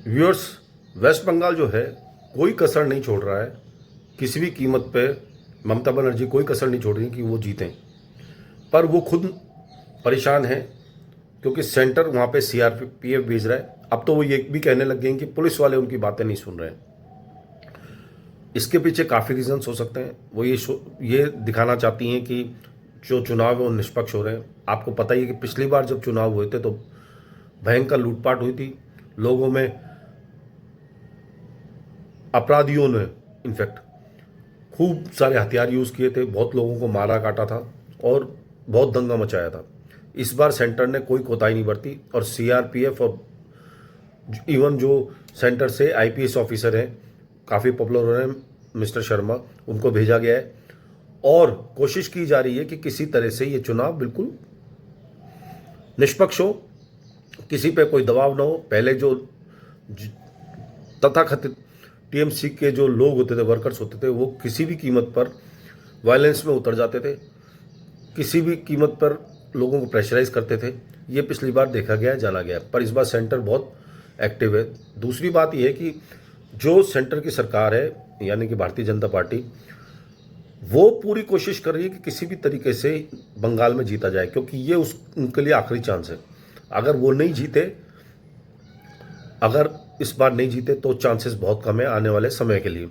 Viewers, waste Bengal जो है कोई कसर नहीं छोड़ रहा है किसी भी कीमत पे। ममता बनर्जी कोई कसर नहीं छोड़ रही कि वो जीतें, पर वो खुद परेशान है क्योंकि सेंटर वहाँ पे सीआरपीएफ भेज रहा है। अब तो वो ये भी कहने लग गए हैं कि पुलिस वाले उनकी बातें नहीं सुन रहे हैं। इसके पीछे काफ़ी रीजंस हो सकते हैं। वो ये दिखाना चाहती हैं कि जो चुनाव है वो निष्पक्ष हो रहे हैं। आपको पता ही है कि पिछली बार जब चुनाव हुए थे तो भयंकर लूटपाट हुई थी। लोगों में, अपराधियों ने इनफैक्ट खूब सारे हथियार यूज़ किए थे, बहुत लोगों को मारा काटा था और बहुत दंगा मचाया था। इस बार सेंटर ने कोई कोताही नहीं बरती और सीआरपीएफ और इवन जो सेंटर से आईपीएस ऑफिसर हैं, काफ़ी पॉपुलर हो रहे हैं, मिस्टर शर्मा, उनको भेजा गया है और कोशिश की जा रही है कि किसी तरह से ये चुनाव बिल्कुल निष्पक्ष हो, किसी पे कोई दबाव ना हो। पहले जो तथाकथित टीएमसी के जो लोग होते थे, वर्कर्स होते थे, वो किसी भी कीमत पर वायलेंस में उतर जाते थे, किसी भी कीमत पर लोगों को प्रेशराइज करते थे। ये पिछली बार देखा गया, जाना गया, पर इस बार सेंटर बहुत एक्टिव है। दूसरी बात यह है कि जो सेंटर की सरकार है, यानी कि भारतीय जनता पार्टी, वो पूरी कोशिश कर रही है कि किसी भी तरीके से बंगाल में जीता जाए, क्योंकि ये उनके लिए आखिरी चांस है। अगर वो नहीं जीते, अगर इस बार नहीं जीते तो चांसेस बहुत कम है आने वाले समय के लिए।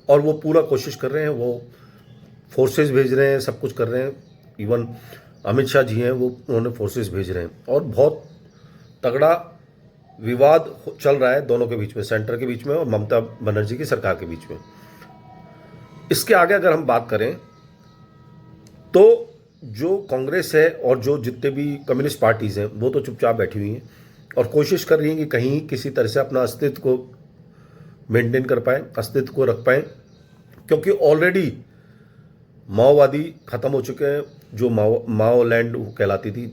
और वो पूरा कोशिश कर रहे हैं, वो फोर्सेस भेज रहे हैं, सब कुछ कर रहे हैं। इवन अमित शाह जी हैं, वो उन्होंने फोर्सेस भेज रहे हैं और बहुत तगड़ा विवाद चल रहा है दोनों के बीच में, सेंटर के बीच में और ममता बनर्जी की सरकार के बीच में। इसके आगे अगर हम बात करें तो जो कांग्रेस है और जो जितने भी कम्युनिस्ट पार्टीज हैं वो तो चुपचाप बैठी हुई हैं और कोशिश कर रही हैं कि कहीं किसी तरह से अपना अस्तित्व को मेंटेन कर पाए, अस्तित्व को रख पाए, क्योंकि ऑलरेडी माओवादी खत्म हो चुके हैं। जो माओ लैंड कहलाती थी,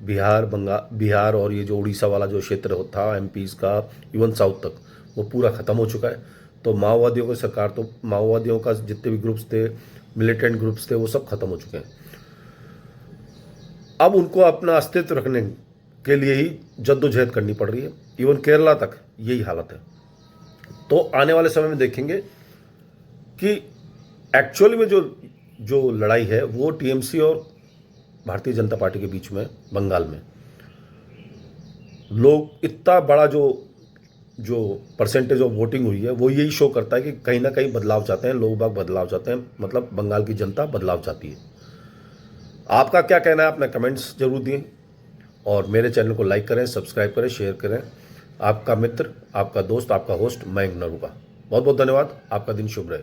बिहार और ये जो उड़ीसा वाला जो क्षेत्र था, एमपीज का, इवन साउथ तक, वो पूरा खत्म हो चुका है। तो माओवादियों की सरकार, तो माओवादियों का जितने भी ग्रुप्स थे, मिलिटेंट ग्रुप्स थे, वो सब खत्म हो चुके हैं। अब उनको अपना अस्तित्व रखने के लिए ही जद्दोजहद करनी पड़ रही है। इवन केरला तक यही हालत है। तो आने वाले समय में देखेंगे कि एक्चुअली में जो लड़ाई है वो टीएमसी और भारतीय जनता पार्टी के बीच में बंगाल में। लोग इतना बड़ा जो परसेंटेज ऑफ वोटिंग हुई है वो यही शो करता है कि कहीं ना कहीं बदलाव चाहते हैं लोग, बाग बदलाव चाहते हैं, मतलब बंगाल की जनता बदलाव चाहती है। आपका क्या कहना है, अपना कमेंट्स जरूर दिए और मेरे चैनल को लाइक करें, सब्सक्राइब करें, शेयर करें। आपका मित्र, आपका दोस्त, आपका होस्ट मयंक नरूका। बहुत बहुत धन्यवाद। आपका दिन शुभ रहे।